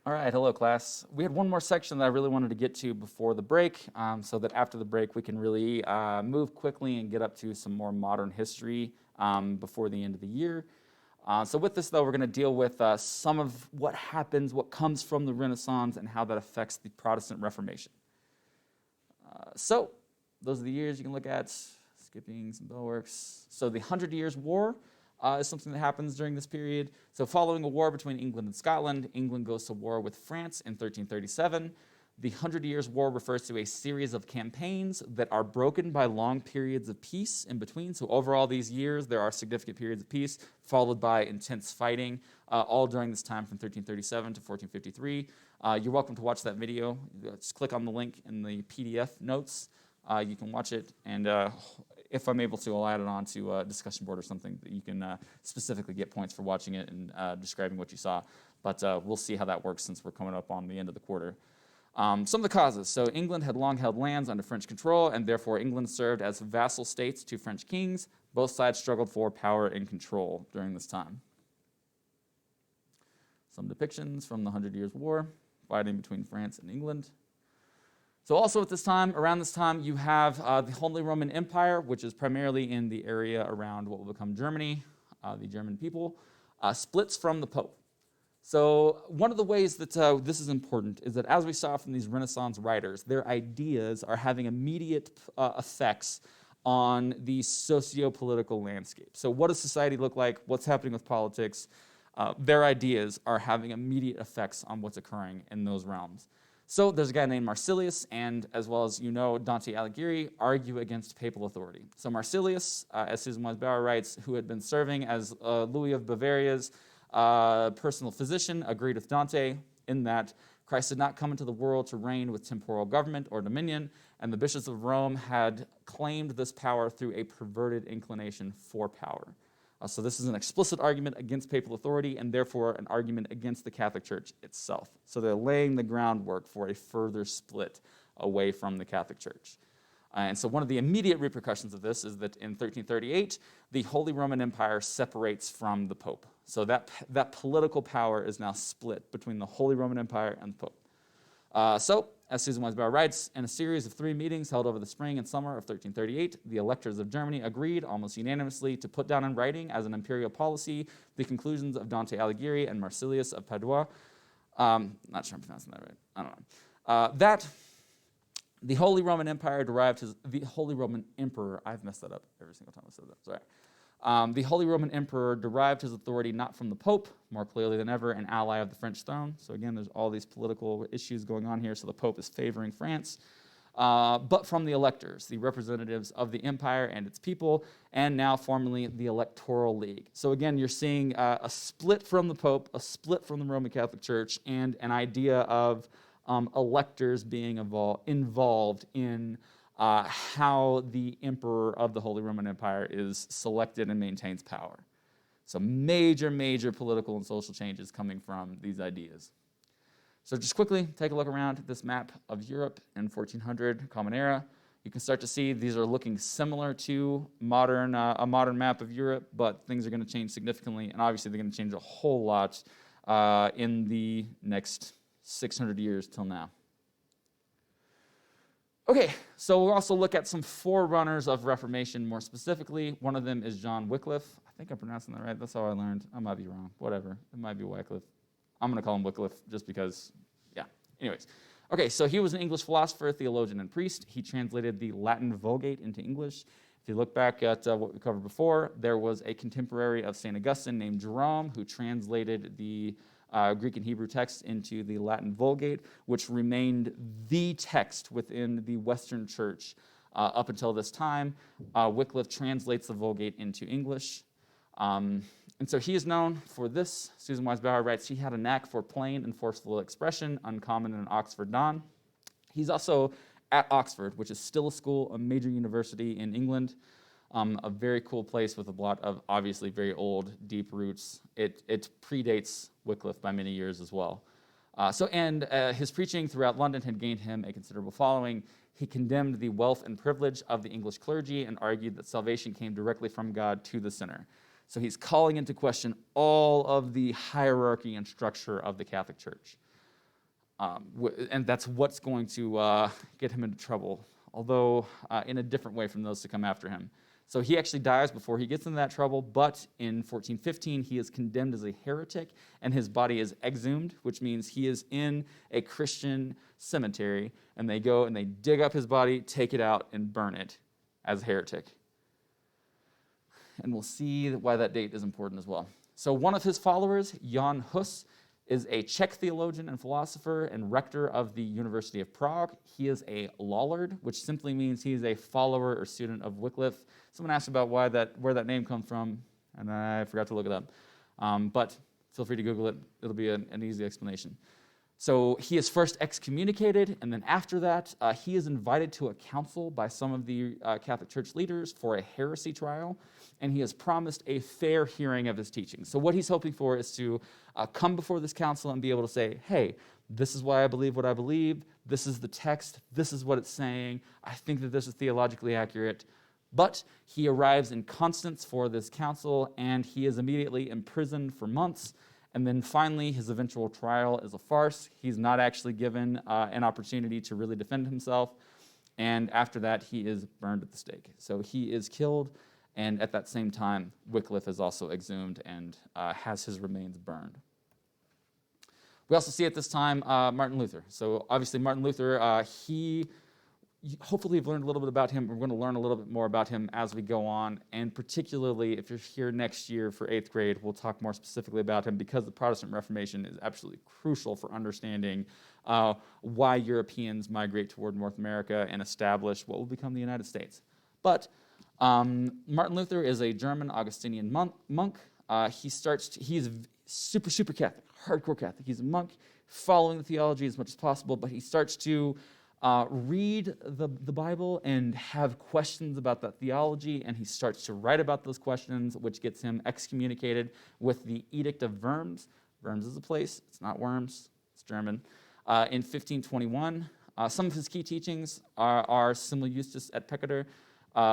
All right, hello class. We had one more section that I really wanted to get to before the break, so that after the break we can really move quickly and get up to some more modern history before the end of the year. So with this though, we're going to deal with some of what happens, what comes from the Renaissance, and how that affects the Protestant Reformation. So those are the years you can look at, skipping some bellworks. So the 100 Years' War is something that happens during this period. So following a war between England and Scotland, England goes to war with France in 1337. The 100 Years' War refers to a series of campaigns that are broken by long periods of peace in between. So over all these years, there are significant periods of peace, followed by intense fighting, all during this time from 1337 to 1453. You're welcome to watch that video. Just click on the link in the PDF notes. You can watch it, and if I'm able to, I'll add it on to a discussion board or something that you can specifically get points for watching it and describing what you saw. But we'll see how that works since we're coming up on the end of the quarter. Some of the causes. So England had long held lands under French control, and therefore England served as vassal states to French kings. Both sides struggled for power and control during this time. Some depictions from the 100 Years' War, fighting between France and England. So also at this time, around this time, you have the Holy Roman Empire, which is primarily in the area around what will become Germany, the German people, splits from the Pope. So one of the ways that this is important is that, as we saw from these Renaissance writers, their ideas are having immediate effects on the socio-political landscape. So what does society look like? What's happening with politics? Their ideas are having immediate effects on what's occurring in those realms. So there's a guy named Marsilius, and as well as you know, Dante Alighieri argue against papal authority. So Marsilius, as Susan Wise Bauer writes, who had been serving as Louis of Bavaria's personal physician, agreed with Dante in that Christ did not come into the world to reign with temporal government or dominion, and the bishops of Rome had claimed this power through a perverted inclination for power. So this is an explicit argument against papal authority and therefore an argument against the Catholic Church itself. So they're laying the groundwork for a further split away from the Catholic Church. And so one of the immediate repercussions of this is that in 1338, the Holy Roman Empire separates from the Pope. So that political power is now split between the Holy Roman Empire and the Pope. So, as Susan Wise Bauer writes, in a series of 3 meetings held over the spring and summer of 1338, the electors of Germany agreed almost unanimously to put down in writing as an imperial policy the conclusions of Dante Alighieri and Marsilius of Padua. Not sure I'm pronouncing that right. I don't know. That the Holy Roman Empire the Holy Roman Emperor, I've messed that up every single time I said that, sorry. The Holy Roman Emperor derived his authority not from the Pope, more clearly than ever, an ally of the French throne. So again, there's all these political issues going on here, so the Pope is favoring France, but from the electors, the representatives of the empire and its people, and now formally the Electoral League. So again, you're seeing a split from the Pope, a split from the Roman Catholic Church, and an idea of electors being involved in how the emperor of the Holy Roman Empire is selected and maintains power. So major political and social changes coming from these ideas. So just quickly take a look around at this map of Europe in 1400 Common Era. You can start to see these are looking similar to a modern map of Europe, but things are going to change significantly, and obviously they're going to change a whole lot in the next 600 years till now. Okay, so we'll also look at some forerunners of Reformation more specifically. One of them is John Wycliffe. I think I'm pronouncing that right. That's how I learned. I might be wrong. Whatever. It might be Wycliffe. I'm going to call him Wycliffe just because, yeah. Anyways. Okay, so he was an English philosopher, theologian, and priest. He translated the Latin Vulgate into English. If you look back at what we covered before, there was a contemporary of St. Augustine named Jerome who translated the Greek and Hebrew text into the Latin Vulgate, which remained the text within the Western Church up until this time. Wycliffe translates the Vulgate into English. And so he is known for this. Susan Wise Bauer writes, he had a knack for plain and forceful expression, uncommon in an Oxford don. He's also at Oxford, which is still a school, a major university in England. A very cool place with a lot of obviously very old, deep roots. It predates Wycliffe by many years as well. His preaching throughout London had gained him a considerable following. He condemned the wealth and privilege of the English clergy and argued that salvation came directly from God to the sinner. So he's calling into question all of the hierarchy and structure of the Catholic Church. and that's what's going to get him into trouble, although in a different way from those to come after him. So he actually dies before he gets into that trouble, but in 1415 he is condemned as a heretic, and his body is exhumed, which means he is in a Christian cemetery, and they go and they dig up his body, take it out, and burn it as a heretic. And we'll see why that date is important as well. So one of his followers, Jan Hus, is a Czech theologian and philosopher and rector of the University of Prague. He is a Lollard, which simply means he is a follower or student of Wycliffe. Someone asked about where that name comes from, and I forgot to look it up. But feel free to Google it. It'll be an easy explanation. So he is first excommunicated, and then after that, he is invited to a council by some of the Catholic Church leaders for a heresy trial, and he is promised a fair hearing of his teachings. So what he's hoping for is to come before this council and be able to say, hey, this is why I believe what I believe, this is the text, this is what it's saying, I think that this is theologically accurate. But he arrives in Constance for this council, and he is immediately imprisoned for months. And then finally, his eventual trial is a farce. He's not actually given an opportunity to really defend himself. And after that, he is burned at the stake. So he is killed, and at that same time, Wycliffe is also exhumed and has his remains burned. We also see at this time Martin Luther. So obviously Martin Luther, hopefully you've learned a little bit about him. We're going to learn a little bit more about him as we go on, and particularly if you're here next year for 8th grade, we'll talk more specifically about him because the Protestant Reformation is absolutely crucial for understanding why Europeans migrate toward North America and establish what will become the United States. But Martin Luther is a German Augustinian monk. He's super Catholic, hardcore Catholic. He's a monk, following the theology as much as possible, but he starts to read the Bible and have questions about that theology, and he starts to write about those questions, which gets him excommunicated with the Edict of Worms. Worms is a place, it's not Worms, it's German. In 1521, some of his key teachings are Simul Justus et Peccator,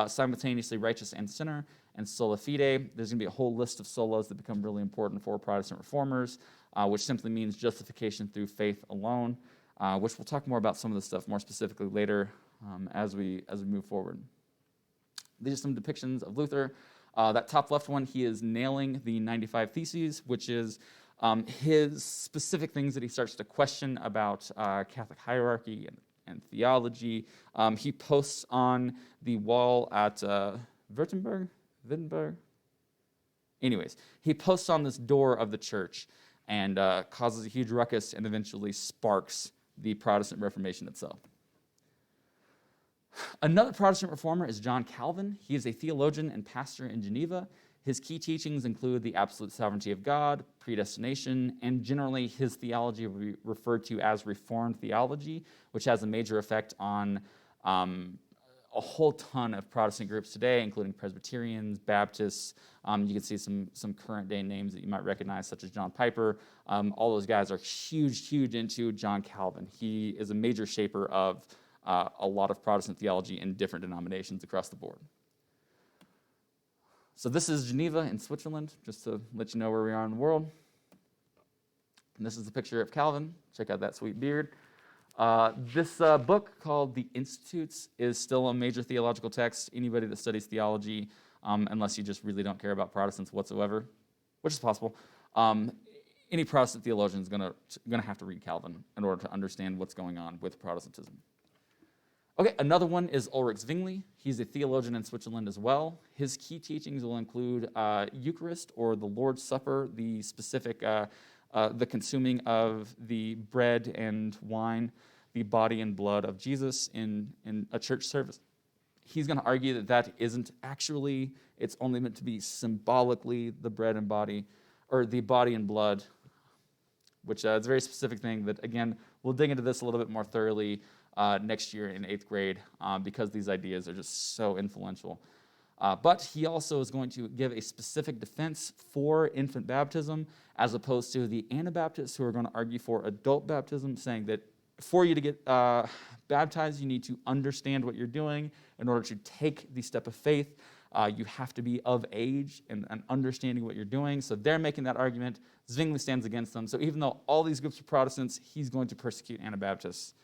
simultaneously righteous and sinner, and sola fide. There's going to be a whole list of solas that become really important for Protestant reformers, which simply means justification through faith alone. Which we'll talk more about some of this stuff more specifically later as we move forward. These are some depictions of Luther. That top left one, he is nailing the 95 Theses, which is his specific things that he starts to question about Catholic hierarchy and theology. He posts on the wall at Wittenberg? Anyways, he posts on this door of the church and causes a huge ruckus and eventually sparks the Protestant Reformation itself. Another Protestant reformer is John Calvin. He is a theologian and pastor in Geneva. His key teachings include the absolute sovereignty of God, predestination, and generally his theology will be referred to as Reformed theology, which has a major effect on a whole ton of Protestant groups today, including Presbyterians, Baptists. You can see some current day names that you might recognize, such as John Piper. All those guys are huge into John Calvin. He is a major shaper of a lot of Protestant theology in different denominations across the board. So this is Geneva in Switzerland, just to let you know where we are in the world. And this is a picture of Calvin. Check out that sweet beard. This book called The Institutes is still a major theological text. Anybody that studies theology, unless you just really don't care about Protestants whatsoever, which is possible, any Protestant theologian is gonna have to read Calvin in order to understand what's going on with Protestantism. Okay, another one is Ulrich Zwingli. He's a theologian in Switzerland as well. His key teachings will include Eucharist, or the Lord's Supper, the specific the consuming of the bread and wine, the body and blood of Jesus in a church service. He's going to argue that that isn't actually, it's only meant to be symbolically the bread and body, or the body and blood, which is a very specific thing that, again, we'll dig into this a little bit more thoroughly next year in 8th grade because these ideas are just so influential. But he also is going to give a specific defense for infant baptism as opposed to the Anabaptists who are going to argue for adult baptism, saying that for you to get baptized, you need to understand what you're doing in order to take the step of faith. You have to be of age and understanding what you're doing. So they're making that argument. Zwingli stands against them. So even though all these groups are Protestants, he's going to persecute Anabaptists.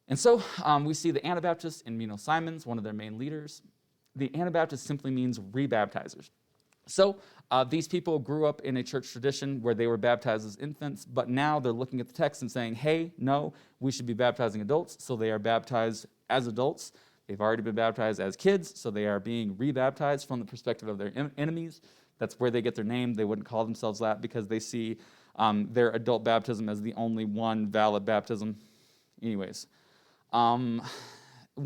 And so we see the Anabaptists in Menno Simons, one of their main leaders. The Anabaptist simply means rebaptizers. So these people grew up in a church tradition where they were baptized as infants, but now they're looking at the text and saying, hey, no, we should be baptizing adults. So they are baptized as adults. They've already been baptized as kids, so they are being rebaptized from the perspective of their enemies. That's where they get their name. They wouldn't call themselves that because they see their adult baptism as the only one valid baptism. Anyways, one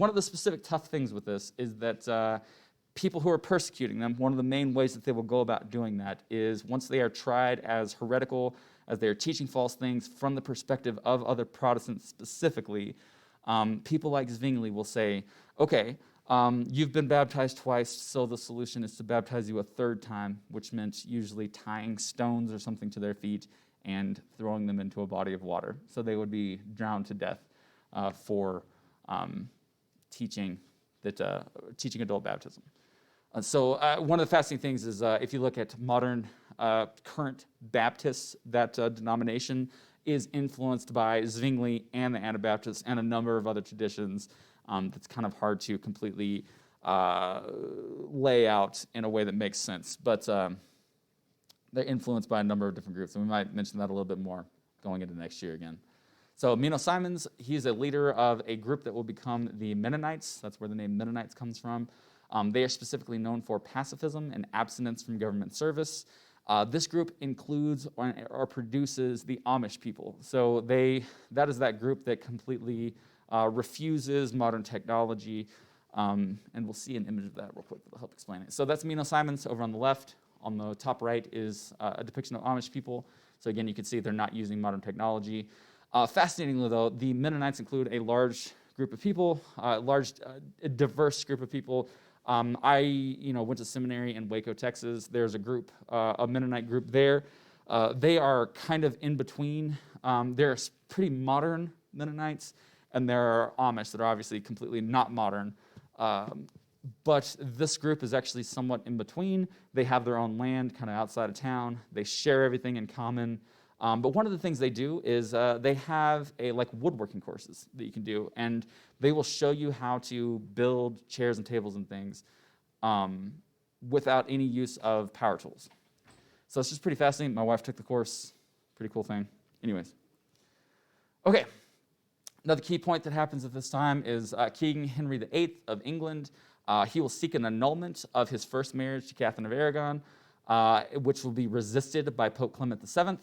of the specific tough things with this is that people who are persecuting them, one of the main ways that they will go about doing that is once they are tried as heretical, as they are teaching false things from the perspective of other Protestants specifically, people like Zwingli will say, okay, you've been baptized twice, so the solution is to baptize you a third time, which meant usually tying stones or something to their feet and throwing them into a body of water. So they would be drowned to death for teaching adult baptism. So one of the fascinating things is if you look at modern current Baptists, that denomination is influenced by Zwingli and the Anabaptists and a number of other traditions that's kind of hard to completely lay out in a way that makes sense. But they're influenced by a number of different groups, and we might mention that a little bit more going into next year again. So Menno Simons, he's a leader of a group that will become the Mennonites. That's where the name Mennonites comes from. They are specifically known for pacifism and abstinence from government service. This group includes or produces the Amish people. So that is that group that completely refuses modern technology. And we'll see an image of that real quick that'll help explain it. So that's Menno Simons over on the left. On the top right is a depiction of Amish people. So again, you can see they're not using modern technology. Fascinatingly, though, the Mennonites include a large group of people, a diverse group of people. I went to seminary in Waco, Texas. There's a group, a Mennonite group there. They are kind of in between. They're pretty modern Mennonites, and there are Amish that are obviously completely not modern. But this group is actually somewhat in between. They have their own land kind of outside of town. They share everything in common. But one of the things they do is they have woodworking courses that you can do, and they will show you how to build chairs and tables and things without any use of power tools. So it's just pretty fascinating. My wife took the course. Pretty cool thing. Anyways. Okay. Another key point that happens at this time is King Henry VIII of England. He will seek an annulment of his first marriage to Catherine of Aragon, which will be resisted by Pope Clement VII.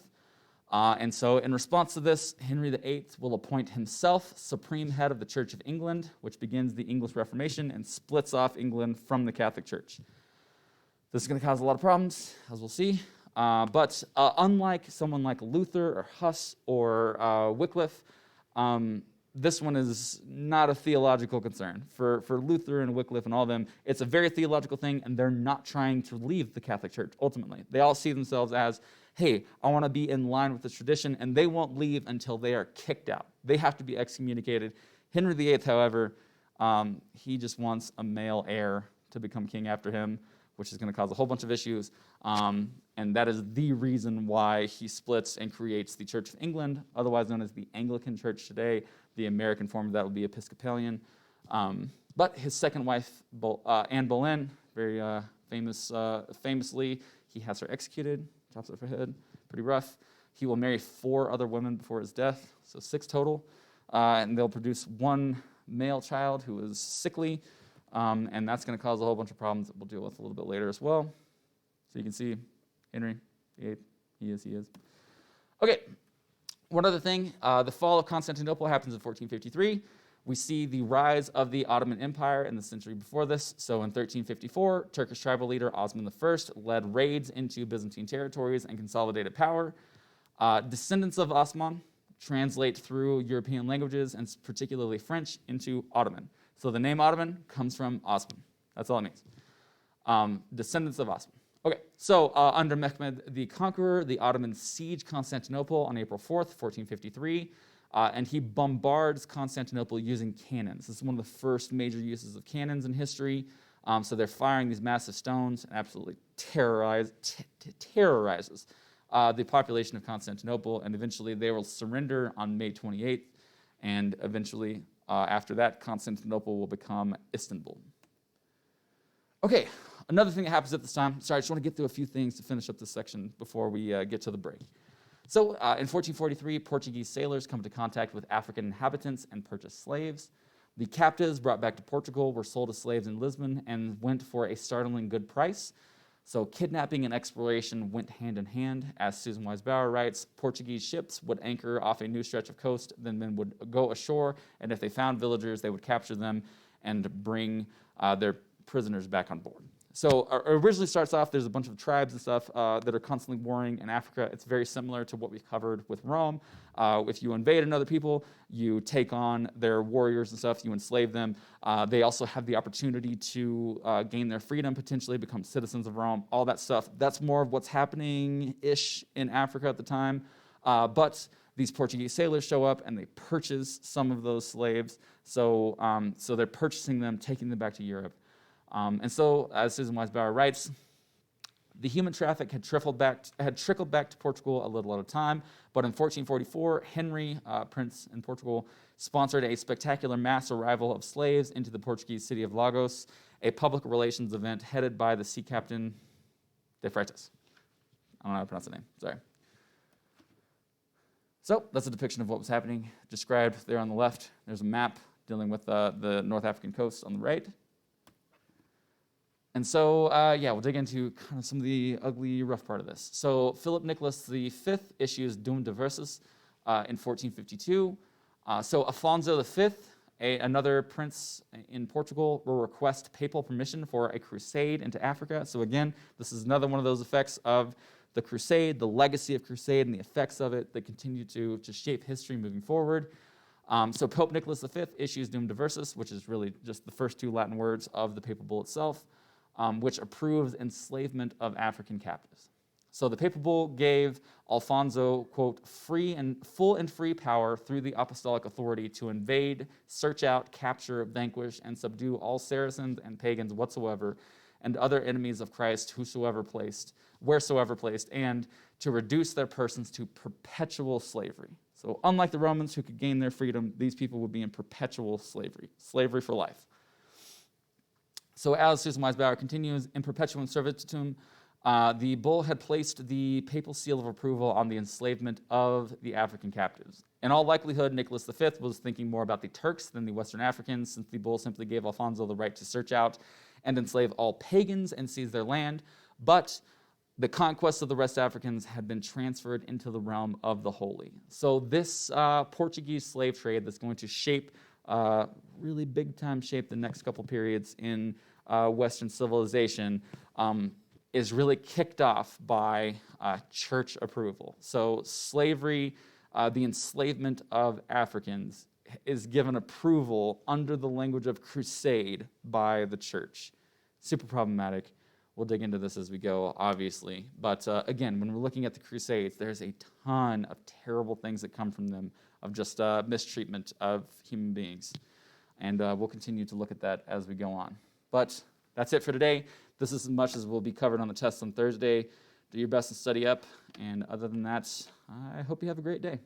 And so in response to this, Henry VIII will appoint himself supreme head of the Church of England, which begins the English Reformation and splits off England from the Catholic Church. This is going to cause a lot of problems, as we'll see. But unlike someone like Luther or Huss or Wycliffe, this one is not a theological concern. For Luther and Wycliffe and all of them, it's a very theological thing, and they're not trying to leave the Catholic Church, ultimately. They all see themselves as, hey, I want to be in line with this tradition, and they won't leave until they are kicked out. They have to be excommunicated. Henry VIII, however, he just wants a male heir to become king after him, which is going to cause a whole bunch of issues. And that is the reason why he splits and creates the Church of England, otherwise known as the Anglican Church today. The American form of that would be Episcopalian. But his second wife, Anne Boleyn, very famously, he has her executed, chops off her head, pretty rough. He will marry 4 other women before his death, so 6 total. And they'll produce 1 male child who is sickly, and that's going to cause a whole bunch of problems that we'll deal with a little bit later as well. So you can see Henry VIII, he is. Okay, one other thing, the fall of Constantinople happens in 1453. We see the rise of the Ottoman Empire in the century before this. So in 1354, Turkish tribal leader Osman I led raids into Byzantine territories and consolidated power. Descendants of Osman translate through European languages, and particularly French, into Ottoman. So the name Ottoman comes from Osman. That's all it means. Descendants of Osman. Okay, so under Mehmed the Conqueror, the Ottomans siege Constantinople on April 4th, 1453. And he bombards Constantinople using cannons. This is one of the first major uses of cannons in history. So they're firing these massive stones and absolutely terrorizes the population of Constantinople, and eventually they will surrender on May 28th, and eventually after that, Constantinople will become Istanbul. Okay, another thing that happens at this time, sorry, I just want to get through a few things to finish up this section before we get to the break. So in 1443, Portuguese sailors come into contact with African inhabitants and purchase slaves. The captives brought back to Portugal were sold as slaves in Lisbon and went for a startling good price. So kidnapping and exploration went hand in hand. As Susan Wise Bauer writes, Portuguese ships would anchor off a new stretch of coast, then men would go ashore, and if they found villagers, they would capture them and bring their prisoners back on board. So originally starts off, there's a bunch of tribes and stuff that are constantly warring in Africa. It's very similar to what we've covered with Rome. If you invade another people, you take on their warriors and stuff, you enslave them. They also have the opportunity to gain their freedom, potentially become citizens of Rome, all that stuff. That's more of what's happening-ish in Africa at the time. But these Portuguese sailors show up and they purchase some of those slaves. So they're purchasing them, taking them back to Europe. And so, as Susan Wise Bauer writes, the human traffic had trickled back to Portugal a little at a time, but in 1444, Henry, Prince in Portugal, sponsored a spectacular mass arrival of slaves into the Portuguese city of Lagos, a public relations event headed by the sea captain de Freitas. I don't know how to pronounce the name, sorry. So that's a depiction of what was happening, described there on the left. There's a map dealing with the North African coast on the right. And so, we'll dig into kind of some of the ugly, rough part of this. So Philip Nicholas V issues Dum Diversus in 1452. So Alfonso V, another prince in Portugal, will request papal permission for a crusade into Africa. So again, this is another one of those effects of the crusade, the legacy of crusade, and the effects of it that continue to shape history moving forward. So Pope Nicholas V issues Dum Diversus, which is really just the first two Latin words of the papal bull itself, which approves enslavement of African captives. So the papal bull gave Alfonso, quote, full and free power through the apostolic authority to invade, search out, capture, vanquish, and subdue all Saracens and pagans whatsoever, and other enemies of Christ wheresoever placed, and to reduce their persons to perpetual slavery. So unlike the Romans who could gain their freedom, these people would be in perpetual slavery for life. So as Susan Wise Bauer continues, in perpetuum servitutum, the bull had placed the papal seal of approval on the enslavement of the African captives. In all likelihood, Nicholas V was thinking more about the Turks than the Western Africans, since the bull simply gave Alfonso the right to search out and enslave all pagans and seize their land, but the conquest of the West Africans had been transferred into the realm of the holy. So this Portuguese slave trade that's going to shape really big-time shape the next couple periods in Western civilization is really kicked off by church approval. So slavery, the enslavement of Africans, is given approval under the language of crusade by the church. Super problematic. We'll dig into this as we go, obviously. But again, when we're looking at the Crusades, there's a ton of terrible things that come from them, of just mistreatment of human beings. And we'll continue to look at that as we go on. But that's it for today. This is as much as will be covered on the test on Thursday. Do your best to study up. And other than that, I hope you have a great day.